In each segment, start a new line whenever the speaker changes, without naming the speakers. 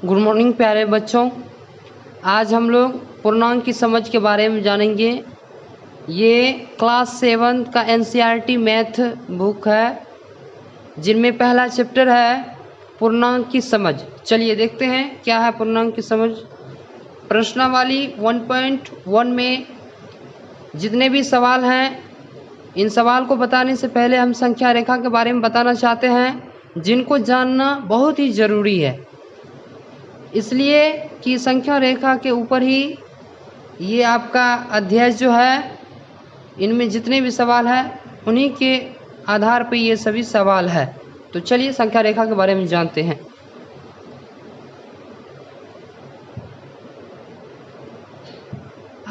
Good morning प्यारे बच्चों। आज हम लोग पूर्णांक की समझ के बारे में जानेंगे। ये क्लास 7 का एनसीईआरटी मैथ बुक है, जिनमें पहला चैप्टर है पूर्णांक की समझ। चलिए देखते हैं क्या है पूर्णांक की समझ। प्रश्नावली 1.1 में जितने भी सवाल हैं, इन सवाल को बताने से पहले हम संख्या रेखा के बारे में बताना चाहते हैं, जिनको जानना बहुत ही ज़रूरी है। इसलिए कि संख्या रेखा के ऊपर ही ये आपका अध्याय जो है, इनमें जितने भी सवाल हैं उन्हीं के आधार पर ये सभी सवाल है। तो चलिए संख्या रेखा के बारे में जानते हैं।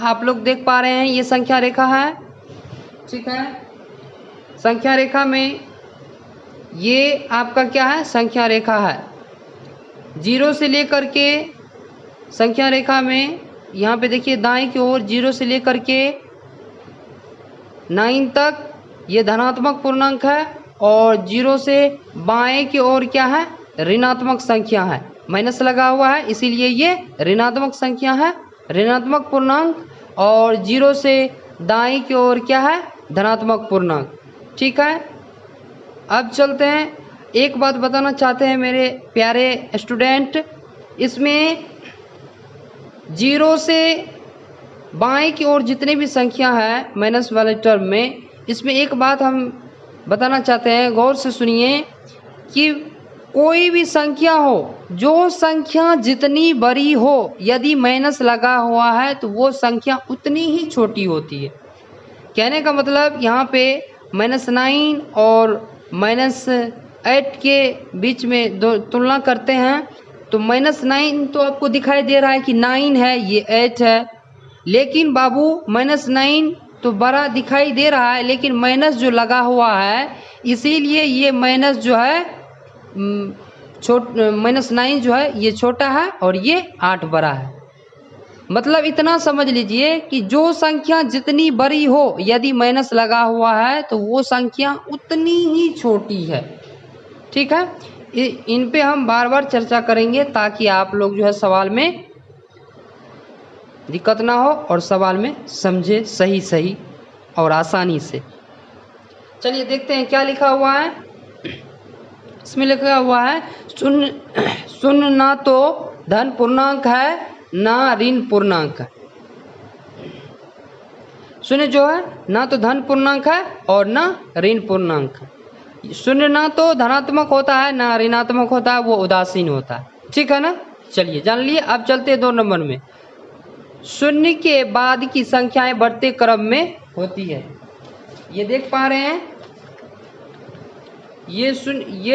आप लोग देख पा रहे हैं ये संख्या रेखा है, ठीक है। संख्या रेखा में ये आपका क्या है, संख्या रेखा है। 0 से लेकर के संख्या रेखा में यहाँ पे देखिए दाएं की ओर 0 से लेकर के 9 तक ये धनात्मक पूर्णांक है, और 0 से बाएं की ओर क्या है, ऋणात्मक संख्या है। माइनस लगा हुआ है इसीलिए ये ऋणात्मक संख्या है, ऋणात्मक पूर्णांक। और 0 से दाएं की ओर क्या है, धनात्मक पूर्णांक, ठीक है। अब चलते हैं, एक बात बताना चाहते हैं मेरे प्यारे स्टूडेंट। इसमें 0 से बाएं की ओर जितने भी संख्या है माइनस वाले टर्म में, इसमें एक बात हम बताना चाहते हैं, गौर से सुनिए कि कोई भी संख्या हो, जो संख्या जितनी बड़ी हो, यदि माइनस लगा हुआ है तो वो संख्या उतनी ही छोटी होती है। कहने का मतलब यहाँ पे -9 और -8 के बीच में दो तुलना करते हैं तो -9 तो आपको दिखाई दे रहा है कि 9 है, ये 8 है। लेकिन बाबू -9 तो बड़ा दिखाई दे रहा है, लेकिन माइनस जो लगा हुआ है इसीलिए ये माइनस जो है -9 जो है ये छोटा है और ये 8 बड़ा है। मतलब इतना समझ लीजिए कि जो संख्या जितनी बड़ी हो, यदि माइनस लगा हुआ है तो वो संख्या उतनी ही छोटी है, ठीक है। इन पे हम बार बार चर्चा करेंगे ताकि आप लोग जो है सवाल में दिक्कत ना हो और सवाल में समझे सही और आसानी से। चलिए देखते हैं क्या लिखा हुआ है। इसमें लिखा हुआ है शून्य ना तो धन पूर्णांक है ना ऋण पूर्णांक है। शून्य जो है ना तो धन पूर्णांक है और ना ऋण पूर्णांक है। शून्य ना तो धनात्मक होता है ना ऋणात्मक होता है, वो उदासीन होता है, ठीक है ना। चलिए जान लिए। अब चलते हैं 2 नंबर में। शून्य के बाद की संख्याएं बढ़ते क्रम में होती है। ये देख पा रहे हैं, ये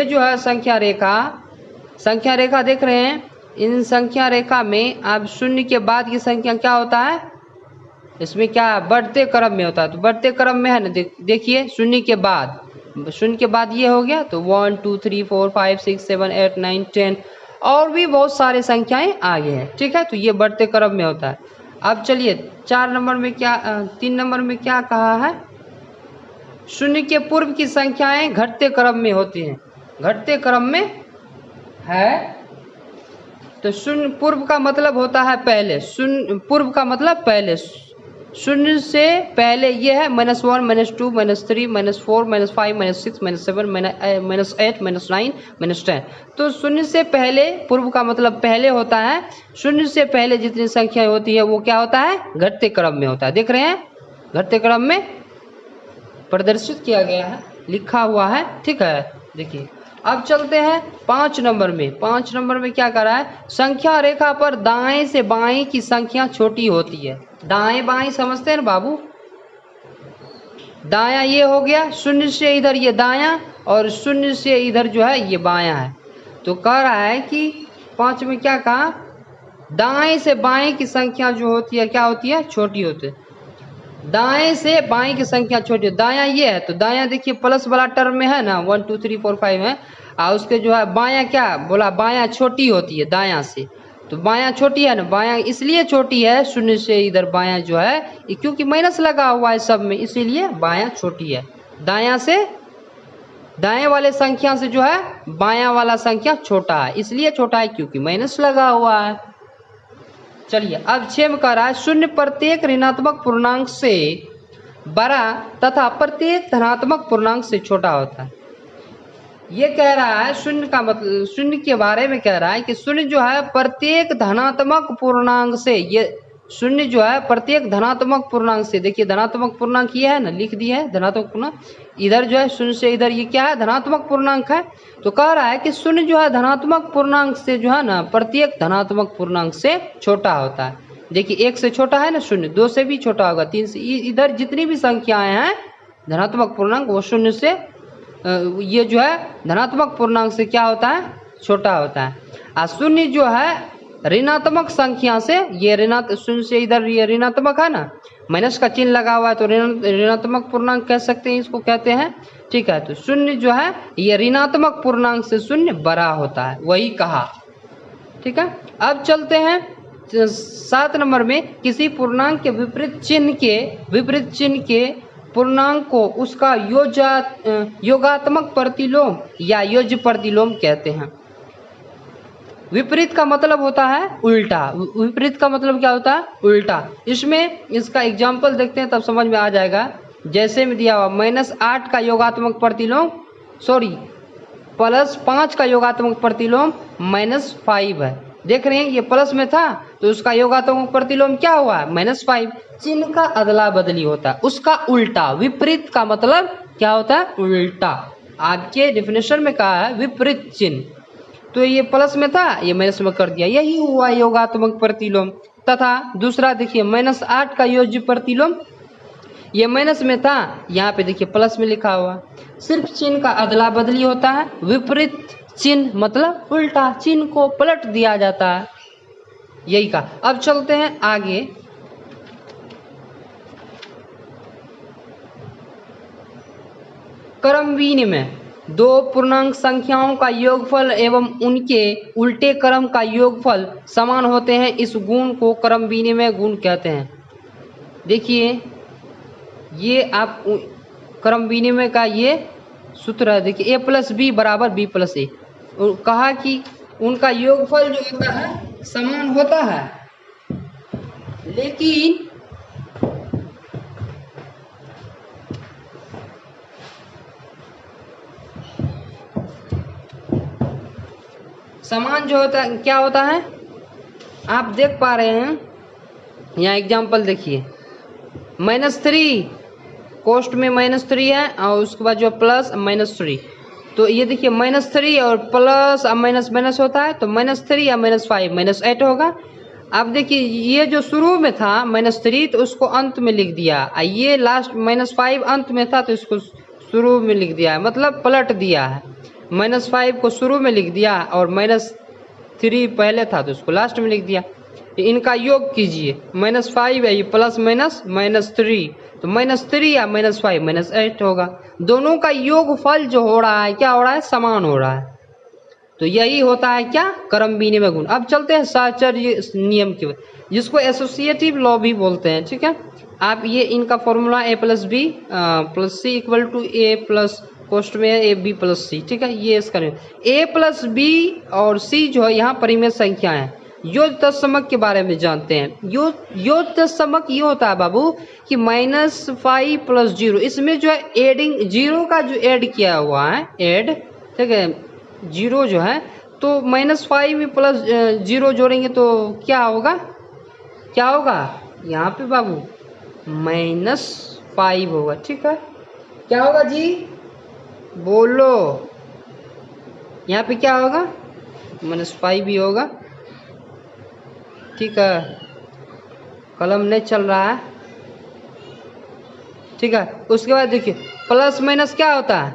जो है संख्या रेखा देख रहे हैं। इन संख्या रेखा में अब शून्य के बाद की संख्या क्या होता है, इसमें क्या है, बढ़ते क्रम में होता है। तो बढ़ते क्रम में है ना, देखिए शून्य के बाद ये हो गया तो 1 2 3 4 5 6 7 8 9 10 और भी बहुत सारे संख्याएं आगे हैं, ठीक है। तो ये बढ़ते क्रम में होता है। अब चलिए 3 नंबर में क्या कहा है, शून्य के पूर्व की संख्याएं घटते क्रम में होती हैं। घटते क्रम में है तो शून्य पूर्व का मतलब होता है पहले, शून्य पूर्व का मतलब पहले। शून्य से पहले ये है -1 -2 -3 -4 -5 -6 -7 -8 -9 -10। तो शून्य से पहले पूर्व का मतलब पहले होता है। शून्य से पहले जितनी संख्या होती है वो क्या होता है, घटते क्रम में होता है। देख रहे हैं, घटते क्रम में प्रदर्शित किया गया है, लिखा हुआ है, ठीक है। देखिए अब चलते हैं 5 नंबर में। 5 नंबर में क्या कर रहा है, संख्या रेखा पर दाएं से बाएं की संख्या छोटी होती है। दाएं बाएं समझते हैं ना बाबू। दायां ये हो गया, शून्य से इधर ये दायां और शून्य से इधर जो है ये बायां है। तो कह रहा है कि 5 में क्या कहा, दाएं से बाएं की संख्या जो होती है क्या होती है, छोटी होती है। दाएं से बाएं की संख्या छोटी है। दायां ये है तो दायां देखिए प्लस वाला टर्म में है ना, 1 2 3 4 5 है, और उसके जो है बायां क्या बोला, बायां छोटी होती है दायां से। तो बायां छोटी है ना, बायां इसलिए छोटी है शून्य से इधर बायां जो है, क्योंकि माइनस लगा हुआ है सब में, इसीलिए बायां छोटी है। दायां से दाएं वाले संख्या से जो है बायां वाला संख्या छोटा है, इसलिए छोटा है क्योंकि माइनस लगा हुआ है। चलिए अब 6 में कह रहा है शून्य प्रत्येक ऋणात्मक पूर्णांक से बड़ा तथा प्रत्येक धनात्मक पूर्णांक से छोटा होता है। ये कह रहा है शून्य का मतलब, शून्य के बारे में कह रहा है कि शून्य जो है प्रत्येक धनात्मक पूर्णांक से, ये शून्य जो है प्रत्येक धनात्मक पूर्णांक से, देखिए धनात्मक पूर्णांक ये है ना, लिख दिया है धनात्मक पूर्णांक, इधर जो है शून्य से इधर ये क्या है धनात्मक पूर्णांक है। तो कह रहा है कि शून्य जो है धनात्मक पूर्णांक से जो है ना प्रत्येक धनात्मक पूर्णांक से छोटा होता है। देखिए 1 से छोटा है ना शून्य, 2 से भी छोटा होगा, 3 से, इधर जितनी भी संख्याएं हैं धनात्मक पूर्णांक वो शून्य से ये जो है धनात्मक पूर्णांक से क्या होता है छोटा होता है। और शून्य जो है ऋणात्मक संख्या से, ये शून्य से इधर ये ऋणात्मक है ना, माइनस का चिन्ह लगा हुआ है तो ऋणात्मक पूर्णांक कह सकते हैं, इसको कहते हैं। ठीक है, तो शून्य जो है ये ऋणात्मक पूर्णांक से शून्य बड़ा होता है, वही कहा। ठीक है, अब चलते हैं 7 नंबर में, किसी पूर्णांक के विपरीत चिन्ह के पूर्णांक को उसका योगात्मक प्रतिलोम या योज्य प्रतिलोम कहते हैं। विपरीत का मतलब होता है उल्टा, विपरीत का मतलब क्या होता है उल्टा। इसमें इसका एग्जाम्पल देखते हैं तब समझ में आ जाएगा। जैसे में दिया हुआ -8 का योगात्मक प्रतिलोम, सॉरी +5 का योगात्मक प्रतिलोम -5 है। देख रहे हैं ये प्लस में था तो उसका योगात्मक प्रतिलोम क्या हुआ -5। चिन्ह का अदला बदली होता है, उसका उल्टा। विपरीत का मतलब क्या होता है उल्टा। आपके डेफिनेशन में कहा है विपरीत चिन्ह, तो ये प्लस में था ये माइनस में कर दिया, यही हुआ योगात्मक प्रतिलोम। तथा दूसरा देखिए -8 का योज्य प्रतिलोम, ये माइनस में था यहाँ पे देखिए प्लस में लिखा हुआ। सिर्फ चिन्ह का अदला बदली होता है। विपरीत चिन्ह मतलब उल्टा, चिन्ह को पलट दिया जाता है, यही का। अब चलते हैं आगे। क्रम विनिमय, दो पूर्णांक संख्याओं का योगफल एवं उनके उल्टे क्रम का योगफल समान होते हैं, इस गुण को क्रम विनिमय गुण कहते हैं। देखिए ये आप क्रम विनिमय का ये सूत्र है, देखिए a+b बराबर b+a। कहा कि उनका योगफल जो होता है समान होता है, लेकिन समान जो होता है क्या होता है, आप देख पा रहे हैं यहाँ एग्जाम्पल देखिए -3 कोष्ट में -3 है और उसके बाद जो प्लस -3, तो ये देखिए -3 और प्लस अब माइनस माइनस होता है तो -3 या -5 -8 होगा। अब देखिए ये जो शुरू में था -3 तो उसको अंत में लिख दिया, ये लास्ट -5 अंत में था तो इसको शुरू में लिख दिया है, मतलब पलट दिया है। -5 को शुरू में लिख दिया और -3 पहले था तो उसको लास्ट में लिख दिया। इनका योग कीजिए, -5 है ये प्लस -3, तो -3 या -5 -8 होगा। दोनों का योग फल जो हो रहा है क्या हो रहा है समान हो रहा है, तो यही होता है क्या क्रम विनिमय गुण। अब चलते हैं साहचर्य नियम की, जिसको एसोसिएटिव लॉ भी बोलते हैं। ठीक है, आप ये इनका फॉर्मूला a+b + c = a+ कोष्ट में ab+c। ठीक है, ये इसका a+b और c जो है यहाँ परिमेय संख्या है। योग तत्समक के बारे में जानते हैं। योग तत्समक ये होता है बाबू कि -5 + 0, इसमें जो है एडिंग जीरो का जो ऐड किया हुआ है ऐड, ठीक है, जीरो जो है तो -5 + 0 जोड़ेंगे तो क्या होगा, क्या होगा यहाँ पे बाबू -5 होगा। ठीक है, क्या होगा जी बोलो, यहाँ पे क्या होगा -5 ही होगा। ठीक है, कलम नहीं चल रहा है। ठीक है, उसके बाद देखिए प्लस माइनस क्या होता है,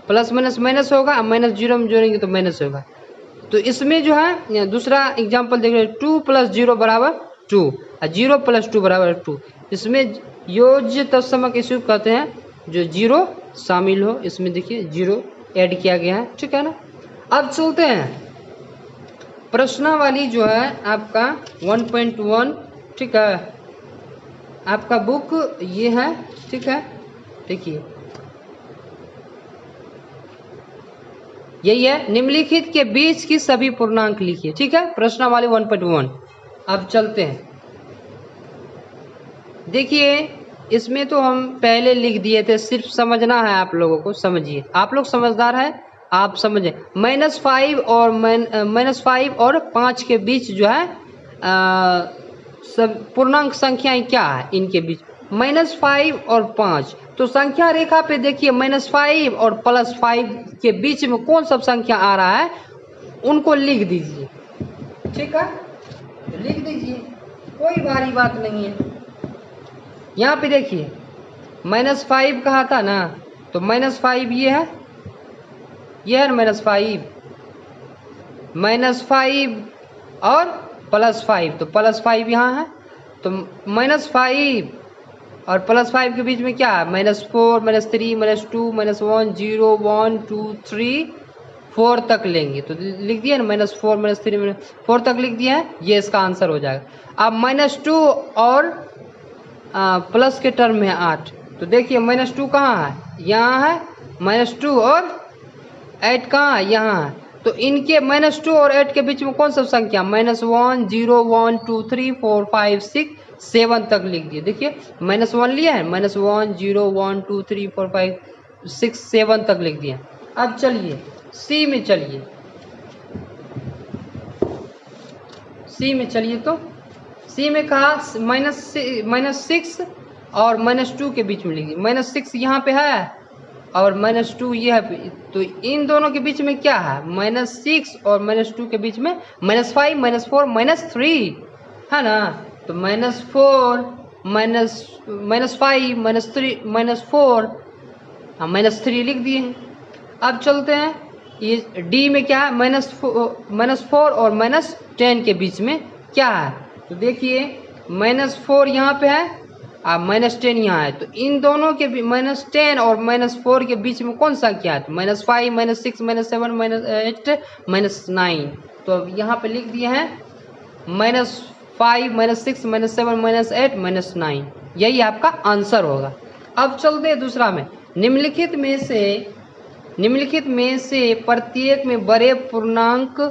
प्लस माइनस माइनस होगा, -0 में जोड़ेंगे तो माइनस होगा। तो इसमें जो है दूसरा एग्जांपल देख रहे हैं 2 + 0 = 2 और 0 + 2 = 2। इसमें योज्य तत्समक इसे कहते हैं जो 0 शामिल हो, इसमें देखिए 0 ऐड किया गया है। ठीक है ना, अब चलते हैं प्रश्नावली जो है आपका 1.1। ठीक है, आपका बुक ये है। ठीक है, देखिए यही है, निम्नलिखित के बीच की सभी पूर्णांक लिखिए। ठीक है, प्रश्नावली 1.1। अब चलते हैं, देखिए इसमें तो हम पहले लिख दिए थे, सिर्फ समझना है आप लोगों को। समझिए, आप लोग समझदार है, आप समझे। -5 और -5 और 5 के बीच जो है सब पूर्णांक संख्याएं क्या है इनके बीच, -5 और 5। तो संख्या रेखा पे देखिए -5 और +5 के बीच में कौन सा संख्या आ रहा है उनको लिख दीजिए। ठीक है, तो लिख दीजिए, कोई भारी बात नहीं है। यहाँ पे देखिए -5 कहा था ना, तो -5 ये है -5 और +5, तो +5 यहाँ है। तो -5 और +5 के बीच में क्या है, -4 -3 -2 -1 0 1 2 3 4 तक लेंगे, तो लिख दिया ना -4 -3 4 तक लिख दिया है, ये इसका आंसर हो जाएगा। अब -2 और प्लस के टर्म में 8, तो देखिए -2 कहाँ है, यहाँ है, -2 और 8 कहाँ है, यहाँ है। तो इनके -2 और 8 के बीच में कौन सा संख्या, -1 0 1 2 3 4 5 6 7 तक लिख दिए। देखिए -1 लिया है, -1 0 1 2 3 4 5 6 7 तक लिख दिया। अब चलिए सी में, चलिए सी में चलिए, तो सी में कहा -6 और -2 के बीच में लिखिए। -6 यहाँ पे है और -2 ये है, तो इन दोनों के बीच में क्या है, -6 और -2 के बीच में -5 -4 -3 है ना। तो -4 -5 -3 -4 लिख दिए हैं। अब चलते हैं, ये डी में क्या है, -4 और -10 के बीच में क्या है, तो देखिए -4 यहाँ पे है और -10 यहाँ है। तो इन दोनों के -10 और -4 के बीच में कौन सा क्या है, -5 -6 -7 -8 -9। तो यहाँ पे लिख दिए हैं -5 -6 -7 -8 -9, यही आपका आंसर होगा। अब चलते हैं दूसरा में, निम्नलिखित में से प्रत्येक में बड़े पूर्णांक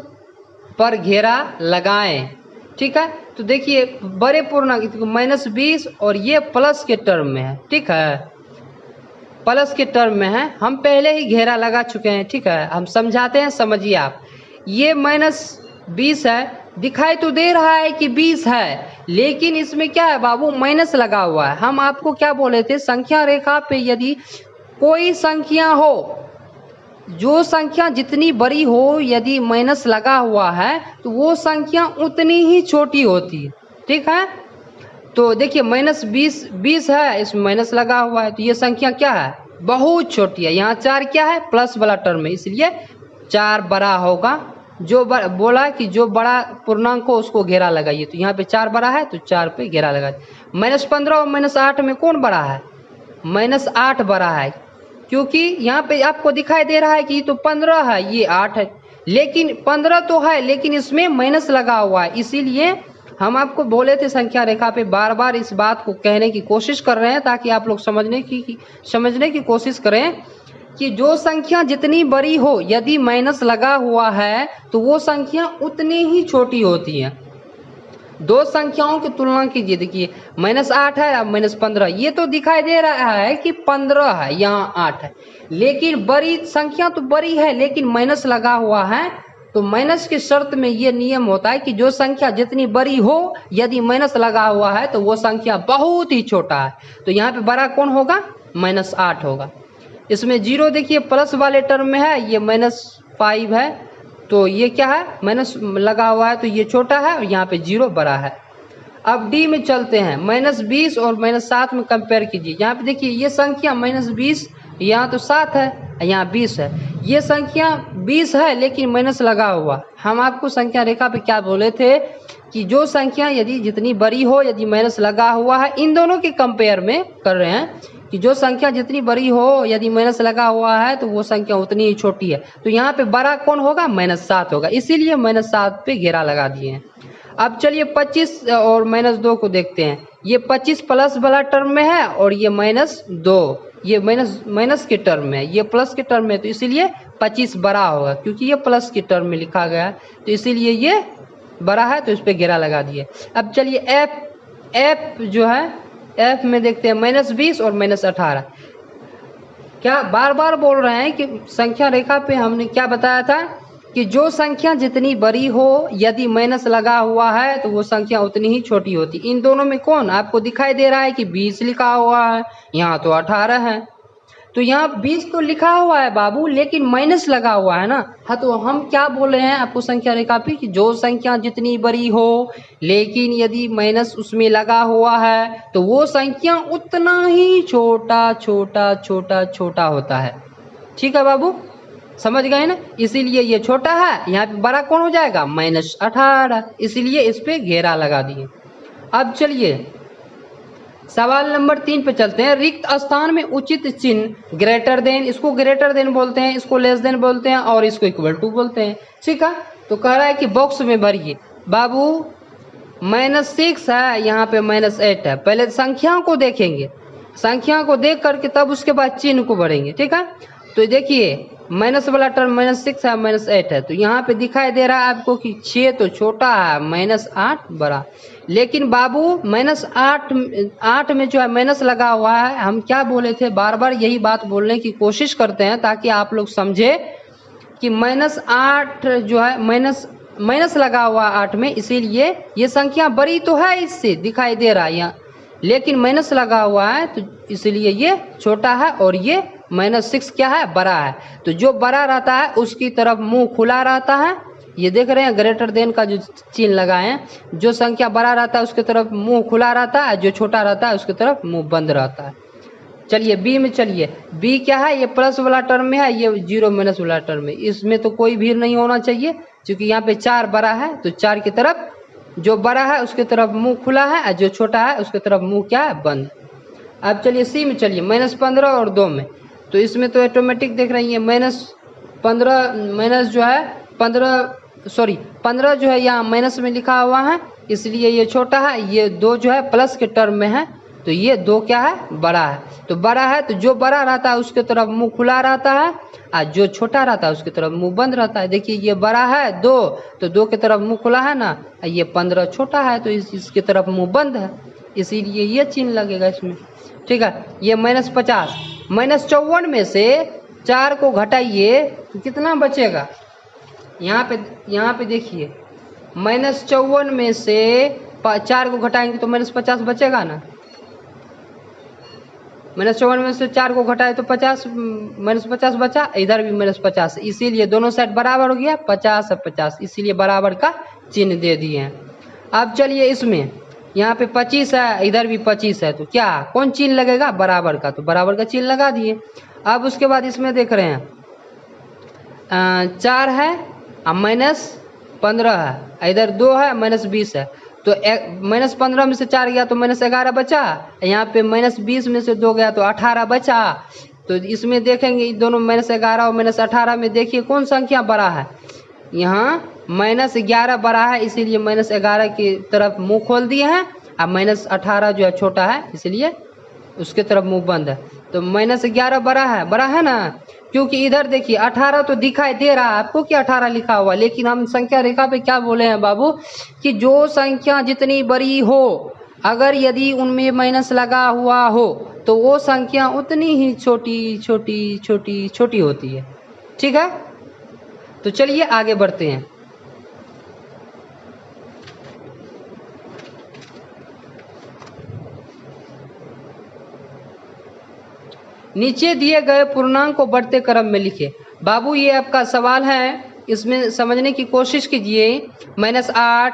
पर घेरा लगाएं। ठीक है, तो देखिए बड़े पूर्णांक -20 और ये प्लस के टर्म में है। ठीक है, प्लस के टर्म में है, हम पहले ही घेरा लगा चुके हैं। ठीक है, हम समझाते हैं, समझिए आप। ये -20 है, दिखाई तो दे रहा है कि 20 है, लेकिन इसमें क्या है बाबू, माइनस लगा हुआ है। हम आपको क्या बोले थे, संख्या रेखा पे यदि कोई संख्या हो, जो संख्या जितनी बड़ी हो, यदि माइनस लगा हुआ है तो वो संख्या उतनी ही छोटी होती है। ठीक है, तो देखिए -20 है, इसमें माइनस लगा हुआ है, तो ये संख्या क्या है, बहुत छोटी है। यहाँ 4 क्या है, प्लस वाला टर्म है, इसलिए 4 बड़ा होगा। जो बोला कि जो बड़ा पूर्णांक हो उसको घेरा लगाइए, तो यहाँ पे 4 बड़ा है तो 4 पे घेरा लगाइए। -15 और -8 में कौन बड़ा है, -8 बड़ा है, क्योंकि यहाँ पे आपको दिखाई दे रहा है कि तो 15 है, ये 8 है, लेकिन 15 तो है लेकिन इसमें माइनस लगा हुआ है। इसीलिए हम आपको बोले थे संख्या रेखा पे बार बार इस बात को कहने की कोशिश कर रहे हैं, ताकि आप लोग समझने की कोशिश करें कि जो संख्या जितनी बड़ी हो, यदि माइनस लगा हुआ है तो वो संख्या उतनी ही छोटी होती है। दो संख्याओं की तुलना कीजिए, देखिए -8 है और -15, ये तो दिखाई दे रहा है कि 15 है, यहाँ 8 है, लेकिन बड़ी संख्या तो बड़ी है लेकिन माइनस लगा हुआ है। तो माइनस की शर्त में ये नियम होता है कि जो संख्या जितनी बड़ी हो, यदि माइनस लगा हुआ है तो वो संख्या बहुत ही छोटा है। तो यहाँ पे बड़ा कौन होगा, -8 होगा। इसमें 0 देखिए प्लस वाले टर्म में है, ये -5 है, तो ये क्या है, माइनस लगा हुआ है तो ये छोटा है और यहाँ पे 0 बड़ा है। अब डी में चलते हैं, -20 और -7 में कंपेयर कीजिए। यहाँ पे देखिए ये संख्या -20, यहाँ तो 7 है, यहाँ 20 है। ये संख्या 20 है लेकिन माइनस लगा हुआ। हम आपको संख्या रेखा पे क्या बोले थे कि जो संख्या यदि जितनी बड़ी हो, यदि माइनस लगा हुआ है, इन दोनों के कंपेयर में कर रहे हैं कि जो संख्या जितनी बड़ी हो, यदि माइनस लगा हुआ है तो वो संख्या उतनी ही छोटी है। तो यहाँ पे बड़ा कौन होगा, -7 होगा, इसीलिए -7 पे घेरा लगा दिए हैं। अब चलिए 25 और -2 को देखते हैं। ये 25 प्लस वाला टर्म में है और ये -2, ये माइनस के टर्म में है, ये प्लस के टर्म में है, तो इसीलिए 25 बड़ा होगा, क्योंकि ये प्लस के टर्म में लिखा गया है, तो इसीलिए ये बड़ा है, तो इस पर घेरा लगा दिए। अब चलिए एफ जो है, एफ में देखते हैं -20 और -18। क्या बार बार बोल रहे हैं कि संख्या रेखा पे हमने क्या बताया था कि जो संख्या जितनी बड़ी हो, यदि माइनस लगा हुआ है तो वो संख्या उतनी ही छोटी होती। इन दोनों में कौन आपको दिखाई दे रहा है कि 20 लिखा हुआ है, यहाँ तो 18 है, तो यहाँ 20 तो लिखा हुआ है बाबू, लेकिन माइनस लगा हुआ है ना। हाँ, तो हम क्या बोल रहे हैं आपको संख्या रेखा पे कि जो संख्या जितनी बड़ी हो लेकिन यदि माइनस उसमें लगा हुआ है तो वो संख्या उतना ही छोटा छोटा छोटा छोटा होता है। ठीक है बाबू, समझ गए ना। इसीलिए ये छोटा है, यहाँ पे बड़ा कौन हो जाएगा, -18, इसीलिए इस पे घेरा लगा दिए। अब चलिए सवाल नंबर 3 पे चलते हैं। रिक्त स्थान में उचित चिन्ह ग्रेटर देन, इसको ग्रेटर देन बोलते हैं, इसको लेस देन बोलते हैं और इसको इक्वल टू बोलते हैं। ठीक है, तो कह रहा है कि बॉक्स में भरिए। बाबू -6 है, यहाँ पे -8 है। पहले संख्याओं को देखेंगे, संख्या को देख करके तब उसके बाद चिन्ह को भरेंगे। ठीक है, तो देखिए माइनस वाला टर्म -6 है, -8 है, तो यहाँ पे दिखाई दे रहा है आपको कि 6 तो छोटा है, -8 बड़ा। लेकिन बाबू -8 में जो है माइनस लगा हुआ है। हम क्या बोले थे, बार बार यही बात बोलने की कोशिश करते हैं ताकि आप लोग समझे कि -8 जो है माइनस लगा हुआ 8 में, इसीलिए ये संख्या बड़ी तो है, इससे दिखाई दे रहा है यहाँ, लेकिन माइनस लगा हुआ है तो इसलिए ये छोटा है और ये -6 क्या है, बड़ा है। तो जो बड़ा रहता है उसकी तरफ मुंह खुला रहता है। ये देख रहे हैं ग्रेटर देन का जो चिन्ह लगाए हैं, जो संख्या बड़ा रहता है उसकी तरफ मुंह खुला रहता है, जो छोटा रहता है उसकी तरफ मुंह बंद रहता है। चलिए बी में चलिए, बी क्या है, ये प्लस वाला टर्म में है, ये 0 माइनस वाला टर्म में। इसमें तो कोई भीड़ नहीं होना चाहिए क्योंकि यहाँ पे 4 बड़ा है, तो 4 की तरफ जो बड़ा है उसकी तरफ मुंह खुला है और जो छोटा है उसकी तरफ मुंह क्या है, बंद। अब चलिए सी में चलिए, -15 और 2 में, तो इसमें तो ऑटोमेटिक देख रही है -15 जो है यहाँ माइनस में लिखा हुआ है, इसलिए ये छोटा है। ये 2 जो है प्लस के टर्म में है, तो ये 2 क्या है, बड़ा है। तो बड़ा है तो जो बड़ा रहता है उसके तरफ मुंह खुला रहता है और जो छोटा रहता है उसकी तरफ मुंह बंद रहता है। देखिए ये बड़ा है 2, तो 2 की तरफ मुंह खुला है ना, ये 15 छोटा है तो इसकी तरफ मुंह बंद है, इसीलिए ये चिन्ह लगेगा इसमें। ठीक है, ये -50, -54 में से 4 को घटाइए तो कितना बचेगा, यहाँ पे देखिए -54 में से 4 को घटाएंगे तो -50 बचेगा ना। -54 में से 4 को घटाए तो 50, -50 बचा, इधर भी -50, इसीलिए दोनों साइड बराबर हो गया, 50 और 50, इसीलिए बराबर का चिन्ह दे दिए हैं। अब चलिए इसमें यहाँ पे 25 है, इधर भी 25 है, तो क्या कौन चिन्ह लगेगा, बराबर का, तो बराबर का चिन्ह लगा दिए। अब उसके बाद इसमें देख रहे हैं 4 है और -15 है, इधर 2 है, -20 है, तो -15 में से 4 गया तो -11 बचा, यहाँ पे -20 में से 2 गया तो 18 बचा। तो इसमें देखेंगे दोनों -11 और -18 में देखिए कौन संख्या बड़ा है, यहाँ -11 बड़ा है, इसीलिए -11 की तरफ मुंह खोल दिए हैं और -18 जो है छोटा है, इसलिए उसके तरफ मुंह बंद है। तो -11 बड़ा है ना, क्योंकि इधर देखिए 18 तो दिखाई दे रहा है आपको कि 18 लिखा हुआ, लेकिन हम संख्या रेखा पे क्या बोले हैं बाबू कि जो संख्या जितनी बड़ी हो, अगर यदि उनमें माइनस लगा हुआ हो तो वो संख्या उतनी ही छोटी छोटी छोटी छोटी होती है। ठीक है, तो चलिए आगे बढ़ते हैं। नीचे दिए गए पूर्णांक को बढ़ते क्रम में लिखे। बाबू ये आपका सवाल है, इसमें समझने की कोशिश कीजिए। -8,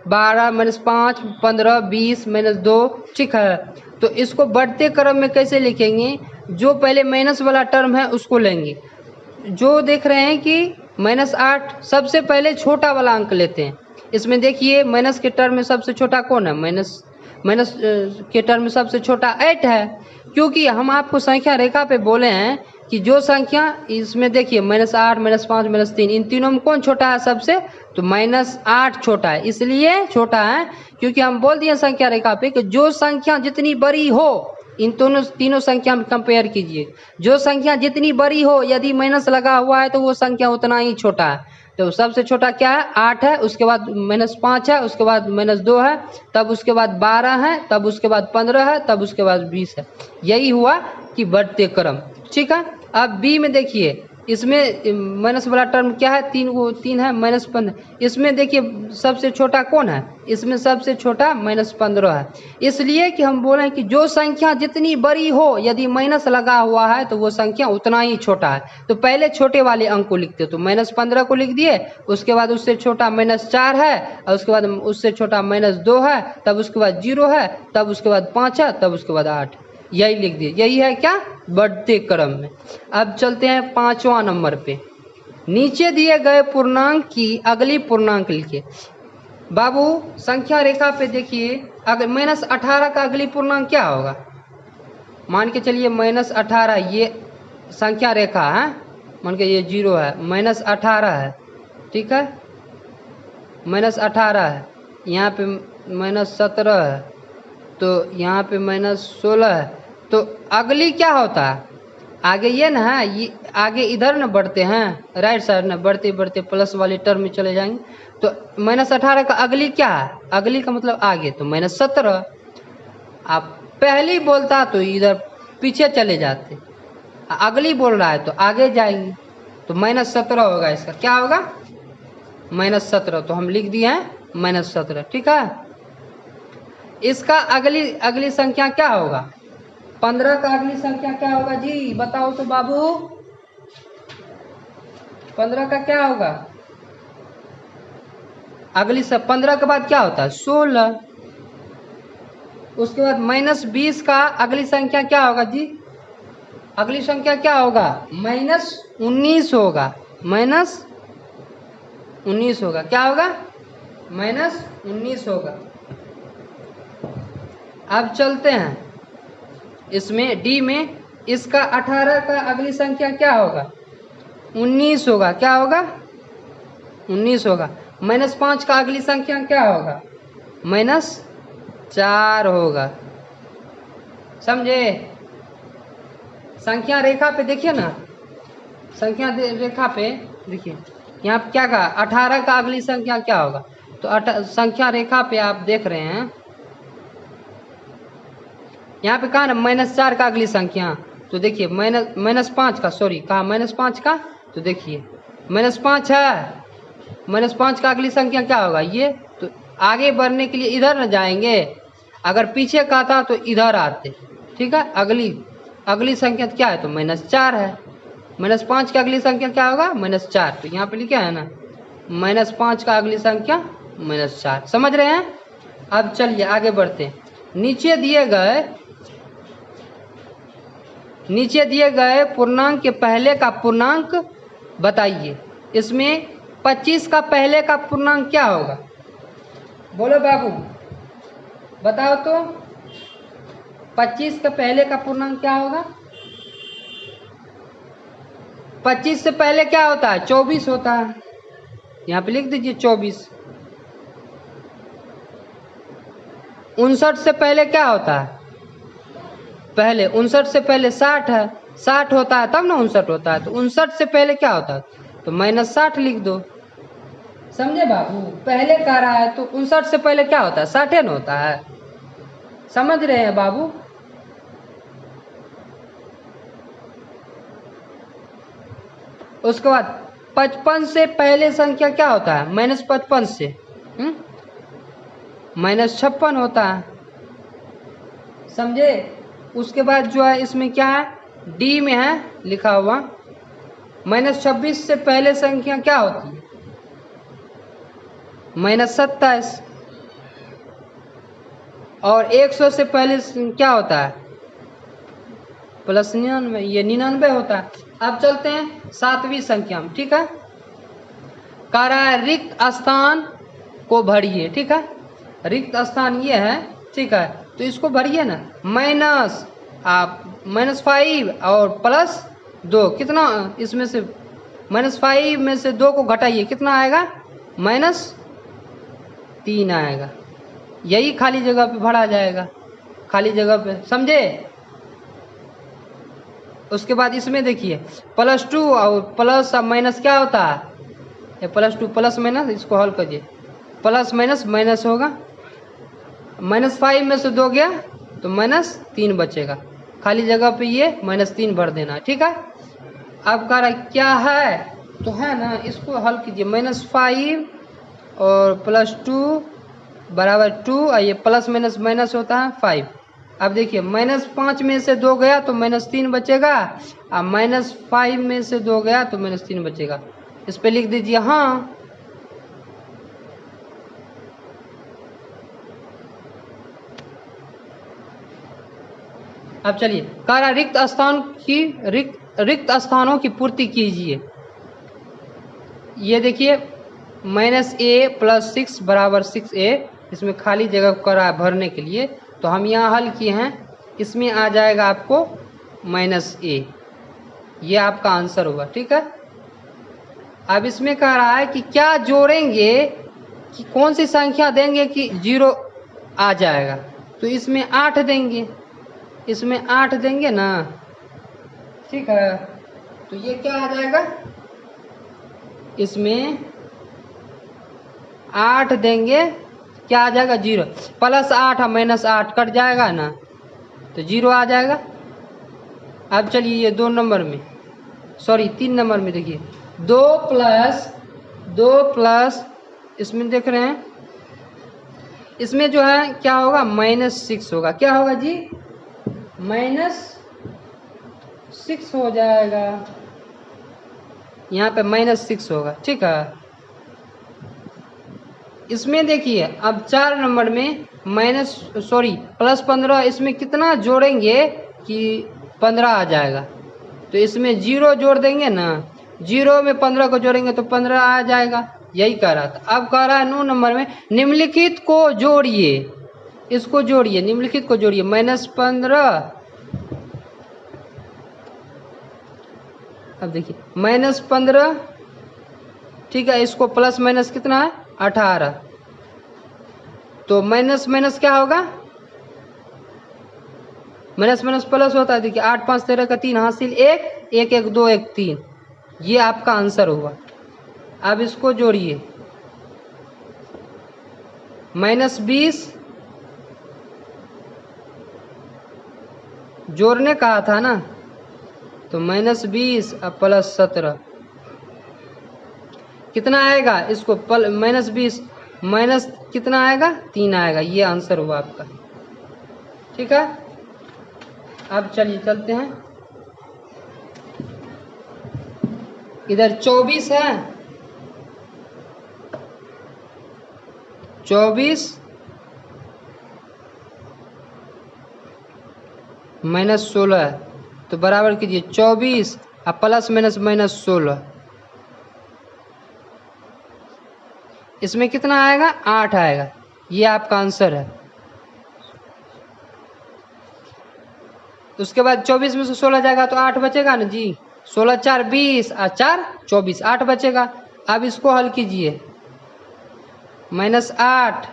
12, -5, 15, 20, -2, ठीक है। तो इसको बढ़ते क्रम में कैसे लिखेंगे, जो पहले माइनस वाला टर्म है उसको लेंगे। जो देख रहे हैं कि -8 सबसे पहले छोटा वाला अंक लेते हैं। इसमें देखिए माइनस के टर्म में सबसे छोटा कौन है, माइनस के टर्म में सबसे छोटा 8 है, क्योंकि हम आपको संख्या रेखा पे बोले हैं कि जो संख्या इसमें देखिए -8, -5, -3, इन तीनों में कौन छोटा है सबसे, तो -8 छोटा है। इसलिए छोटा है क्योंकि हम बोल दिए संख्या रेखा पे कि जो संख्या जितनी बड़ी हो, इन दोनों तीनों संख्या में कंपेयर कीजिए। जो संख्या जितनी बड़ी हो, यदि माइनस लगा हुआ है तो वो संख्या उतना ही छोटा है। तो सबसे छोटा क्या है? 8 है, उसके बाद -5 है, उसके बाद -2 है, तब उसके बाद 12 है, तब उसके बाद 15 है, तब उसके बाद 20 है। यही हुआ कि बढ़ते क्रम। ठीक है। अब बी में देखिए, इसमें माइनस वाला टर्म क्या है? 3 है, -15। इसमें देखिए सबसे छोटा कौन है? इसमें सबसे छोटा -15 है। इसलिए कि हम बोले कि जो संख्या जितनी बड़ी हो, यदि माइनस लगा हुआ है तो वो संख्या उतना ही छोटा है। तो पहले छोटे वाले अंक को लिखते, तो -15 को लिख दिए, उसके बाद उससे छोटा -4 है, और उसके बाद उससे छोटा -2 है, तब उसके बाद 0 है, तब उसके बाद 5 है, तब उसके बाद 8। यही लिख दिए। यही है क्या? बढ़ते क्रम में। अब चलते हैं 5वां नंबर पे। नीचे दिए गए पूर्णांक की अगली पूर्णांक लिखिए। बाबू संख्या रेखा पे देखिए, अगर -18 का अगली पूर्णांक क्या होगा? मान के चलिए -18 ये संख्या रेखा है, मान के ये 0 है, -18 है, ठीक है, -18 है, यहाँ पे -17 है, तो यहाँ पे -16 है। तो अगली क्या होता है? आगे ये ना है, ये आगे इधर न बढ़ते हैं, राइट साइड न बढ़ते बढ़ते प्लस वाली टर्म में चले जाएंगे। तो -18 का अगली क्या है? अगली का मतलब आगे, तो -17। आप पहली बोलता तो इधर पीछे चले जाते, अगली बोल रहा है तो आगे जाएंगे, तो -17 होगा। इसका क्या होगा? -17। तो हम लिख दिए हैं -17। ठीक है। इसका अगली संख्या क्या होगा? 15 का अगली संख्या क्या होगा जी? बताओ तो बाबू, 15 का क्या होगा? अगली 15 के बाद क्या होता है? 16। उसके बाद -20 का अगली संख्या क्या होगा जी? अगली संख्या क्या होगा? -19 होगा। -19 होगा। क्या होगा? -19 होगा। अब चलते हैं इसमें डी में। इसका 18 का अगली संख्या क्या होगा? 19 होगा। क्या होगा? 19 होगा। -5 का अगली संख्या क्या होगा? -4 होगा। समझे? संख्या रेखा पे देखिए ना, संख्या रेखा पे देखिए, यहाँ पे क्या कहा? 18 का अगली संख्या क्या होगा? तो संख्या रेखा पे आप देख रहे हैं, यहाँ पे कहा ना -4 का अगली संख्या, तो देखिए -5 का, सॉरी कहा -5 का, तो देखिए -5 है, -5 का अगली संख्या क्या होगा? ये। तो आगे बढ़ने के लिए इधर न जाएंगे, अगर पीछे का था तो इधर आते। ठीक है। अगली संख्या क्या है? तो -4 है। -5 की अगली संख्या क्या होगा? -4। तो यहाँ पे लिखा है ना, -5 का अगली संख्या -4। समझ रहे हैं? अब चलिए आगे बढ़ते हैं। नीचे दिए गए पूर्णांक के पहले का पूर्णांक बताइए। इसमें 25 का पहले का पूर्णांक क्या होगा? बोलो बाबू, बताओ तो। 25 का पहले का पूर्णांक क्या होगा? 25 से पहले क्या होता है? 24 होता है। यहाँ पे लिख दीजिए 24। 59 से पहले क्या होता है? पहले 59 से पहले 60 है, 60 होता है तब ना 59 होता है। तो 59 से पहले क्या होता है? तो -60 लिख दो। समझे बाबू? पहले कह रहा है तो 59 से पहले क्या होता है? 60 न होता है। समझ रहे हैं बाबू? उसके बाद 55 से पहले संख्या क्या होता है? -55 से -56 होता है। समझे? उसके बाद जो है इसमें क्या है? डी में है लिखा हुआ, -26 से पहले संख्या क्या होती है? -27। और 100 से पहले क्या होता है? +99, ये 99 होता है। अब चलते हैं 7वीं संख्या में। ठीक है। कह रहा है रिक्त स्थान को भरिए। ठीक है। रिक्त स्थान ये है, ठीक है, तो इसको भरिए ना। -5 और +2, कितना? इसमें से -5 में से 2 को घटाइए, कितना आएगा? -3 आएगा। यही खाली जगह पे भरा जाएगा, खाली जगह पे। समझे? उसके बाद इसमें देखिए +2 और प्लस और माइनस क्या होता है, ये +2 प्लस माइनस, इसको हल कीजिए, प्लस माइनस माइनस होगा, -5 में से 2 गया तो -3 बचेगा, खाली जगह पे ये -3 भर देना। ठीक है, अब कह रहा है क्या है, तो है ना, इसको हल कीजिए, -5 और +2 बराबर 2 और ये प्लस माइनस माइनस होता है 5। अब देखिए -5 में से 2 गया तो -3 बचेगा, और -5 में से 2 गया तो -3 बचेगा। इस पे लिख दीजिए हाँ। अब चलिए कह रहा रिक्त स्थानों की पूर्ति कीजिए। ये देखिए -a + 6 बराबर 6a, इसमें खाली जगह करा भरने के लिए, तो हम यहाँ हल किए हैं, इसमें आ जाएगा आपको -a, ये आपका आंसर होगा। ठीक है, अब इसमें कह रहा है कि क्या जोड़ेंगे, कि कौन सी संख्या देंगे कि 0 आ जाएगा, तो इसमें 8 देंगे, इसमें 8 देंगे ना। ठीक है, तो ये क्या आ जाएगा, इसमें 8 देंगे, क्या आ जाएगा 0, +8 और -8 कट जाएगा ना, तो 0 आ जाएगा। अब चलिए ये 2 नंबर में, सॉरी 3 नंबर में देखिए 2 प्लस इसमें देख रहे हैं, इसमें जो है क्या होगा, -6 होगा, क्या होगा जी, -6 हो जाएगा, यहाँ पे -6 होगा। ठीक है, इसमें देखिए अब 4 नंबर में +15, इसमें कितना जोड़ेंगे कि 15 आ जाएगा, तो इसमें 0 जोड़ देंगे ना, 0 में 15 को जोड़ेंगे तो 15 आ जाएगा, यही कह रहा था। अब कह रहा है 9 नंबर में निम्नलिखित को जोड़िए, इसको जोड़िए, निम्नलिखित को जोड़िए, -15, अब देखिए -15, ठीक है, इसको प्लस माइनस कितना है 18, तो माइनस माइनस क्या होगा, माइनस माइनस प्लस होता है। देखिए 8 5 13 का 3 हासिल 1 1 1 2 1 3, ये आपका आंसर होगा। अब इसको जोड़िए, -20 जोड़ने कहा था ना, तो -20 और +17 कितना आएगा, इसको -20 माइनस कितना आएगा 3 आएगा, ये आंसर हुआ आपका। ठीक है, अब चलिए चलते हैं, इधर 24 है, 24 -16 है, तो बराबर कीजिए 24 और प्लस माइनस -16, इसमें कितना आएगा 8 आएगा, ये आपका आंसर है। उसके बाद 24 में से 16 जाएगा तो 8 बचेगा ना जी, 16 4 20 और 4 24, 8 बचेगा। अब इसको हल कीजिए, -8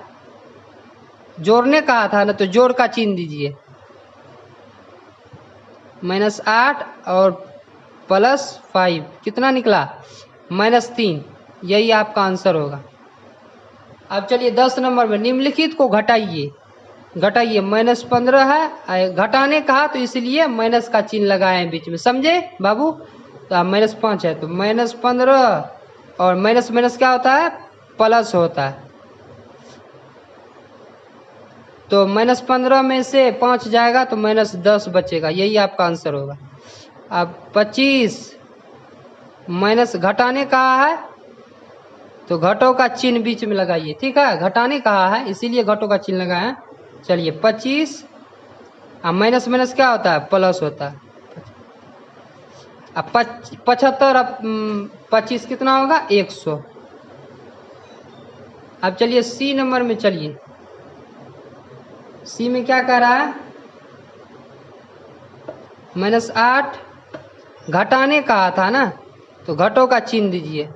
जोड़ने कहा था ना, तो जोड़ का चिन्ह दीजिए, -8 और +5 कितना निकला -3, यही आपका आंसर होगा। अब चलिए 10 नंबर में निम्नलिखित को घटाइए, घटाइए, -15 है, घटाने कहा तो इसलिए माइनस का चिन्ह लगाए बीच में, समझे बाबू, तो -5 है, तो -15 और माइनस माइनस क्या होता है, प्लस होता है, तो -15 में से 5 जाएगा तो -10 बचेगा, यही आपका आंसर होगा। अब 25 माइनस घटाने कहा है, तो घटों का चिन्ह बीच में लगाइए। ठीक है, घटाने कहा है इसीलिए घटों का चिन्ह लगाए हैं। चलिए 25 और माइनस माइनस क्या होता है, प्लस होता है। अब 75 अब 25 कितना होगा 100। अब चलिए सी नंबर में, चलिए सी में क्या कह रहा है, -8 घटाने कहा था ना, तो घटों का चिन्ह दीजिए,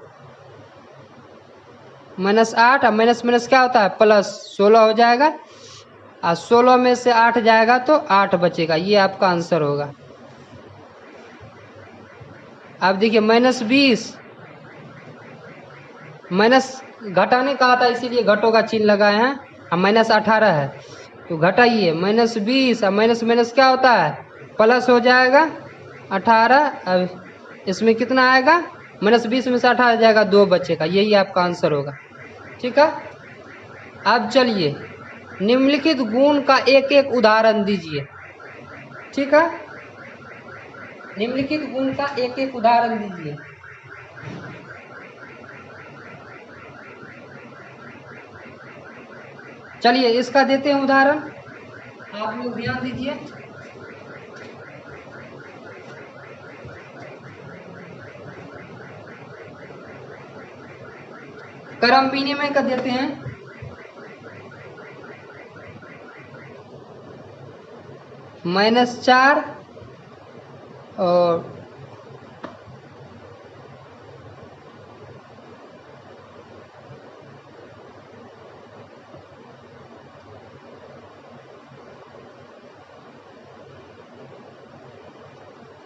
-8 और माइनस माइनस क्या होता है प्लस, 16 हो जाएगा, और 16 में से 8 जाएगा तो 8 बचेगा, ये आपका आंसर होगा। अब देखिए -20 माइनस घटाने कहा था इसीलिए घटों का चिन्ह लगाए हैं। अब -18 है तो घटाइए, -20 और माइनस माइनस क्या होता है प्लस हो जाएगा 18। अब इसमें कितना आएगा -20 में से 18 जाएगा 2 बचेगा, यही आपका आंसर होगा। ठीक है। अब चलिए निम्नलिखित गुण का एक एक उदाहरण दीजिए। ठीक है, निम्नलिखित गुण का एक एक उदाहरण दीजिए। चलिए इसका देते हैं उदाहरण, आप लोग ध्यान दीजिए। क्रम विनिमय का देते हैं। -4 और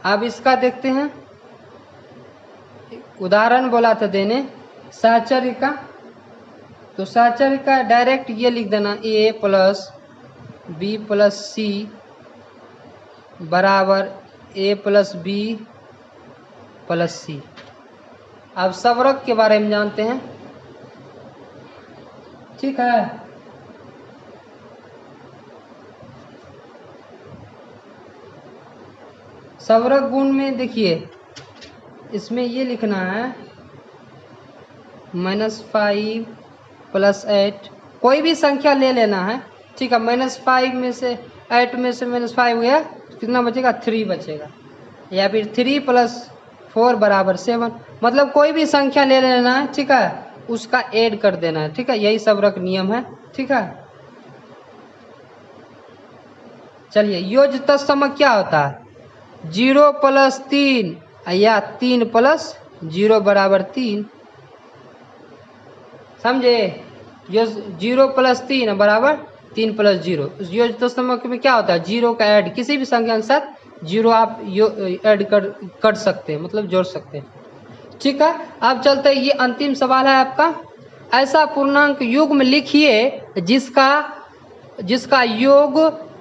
अब इसका देखते हैं, उदाहरण बोला था देने साहचर्य का, तो साहचर्य का डायरेक्ट ये लिख देना a + b + c बराबर a + b + c। अब सवरक के बारे में जानते हैं। ठीक है, सवरक गुण में देखिए इसमें ये लिखना है -5 + 8, कोई भी संख्या ले लेना है। ठीक है, -5 में से 8 में से -5 गया कितना बचेगा 3 बचेगा, या फिर 3 + 4 बराबर 7, मतलब कोई भी संख्या ले लेना है। ठीक है, उसका ऐड कर देना है। ठीक है, यही सवरक नियम है। ठीक है, चलिए योज्य तत्समक क्या होता है 0 + 3 या 3 + 0 बराबर 3, समझे। 0 + 3 बराबर 3 + 0। योज्य तत्समक में क्या होता है 0 का ऐड किसी भी संख्या के साथ 0 आप ऐड कर सकते हैं, मतलब जोड़ सकते हैं। ठीक है, अब चलते हैं, ये अंतिम सवाल है आपका। ऐसा पूर्णांक युग्म लिखिए जिसका योग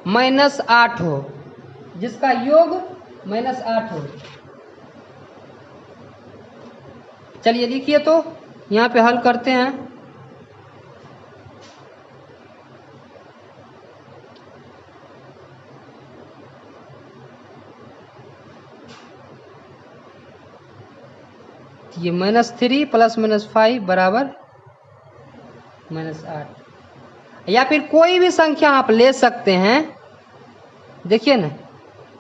-8 हो, जिसका योग -8 हो। चलिए लिखिए, तो यहाँ पे हल करते हैं। ये -3 + -5 बराबर -8, या फिर कोई भी संख्या आप ले सकते हैं। देखिए ना,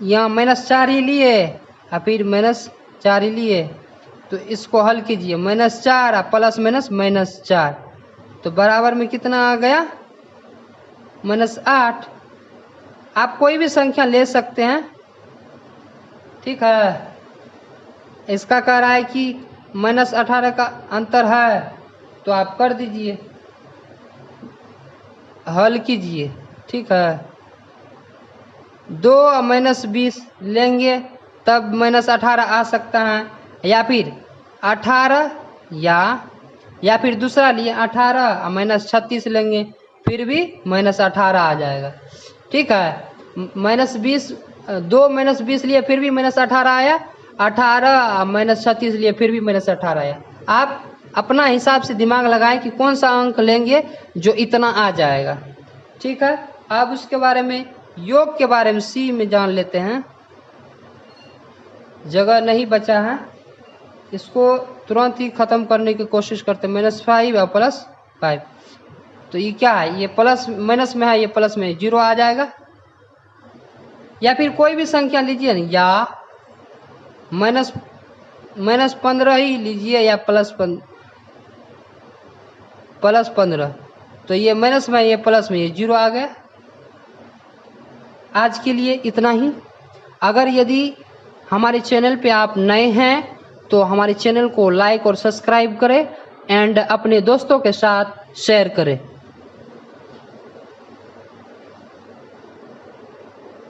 यहाँ -4 ही लिए या फिर -4 ही लिए, तो इसको हल कीजिए, -4 + -4, तो बराबर में कितना आ गया -8। आप कोई भी संख्या ले सकते हैं। ठीक है, इसका कह रहा है कि -18 का अंतर है, तो आप कर दीजिए, हल कीजिए। ठीक है, 2 और -20 लेंगे तब -18 आ सकता है, या फिर 18 या फिर दूसरा लिए 18 और -36 लेंगे फिर भी -18 आ जाएगा। ठीक है, -20 2 -20 लिए फिर भी -18 आया, 18 और -36 लिए फिर भी -18 आया। आप अपना हिसाब से दिमाग लगाएं कि कौन सा अंक लेंगे जो इतना आ जाएगा। ठीक है, अब उसके बारे में योग के बारे में सी में जान लेते हैं, जगह नहीं बचा है, इसको तुरंत ही ख़त्म करने की कोशिश करते हैं। -5 और +5, तो ये क्या है, ये प्लस माइनस में है, ये प्लस में 0 आ जाएगा। या फिर कोई भी संख्या लीजिए ना, या -15 ही लीजिए या +15, तो ये माइनस में ये प्लस में ये 0 आ गया। आज के लिए इतना ही। अगर यदि हमारे चैनल पे आप नए हैं तो हमारे चैनल को लाइक और सब्सक्राइब करें एंड अपने दोस्तों के साथ शेयर करें।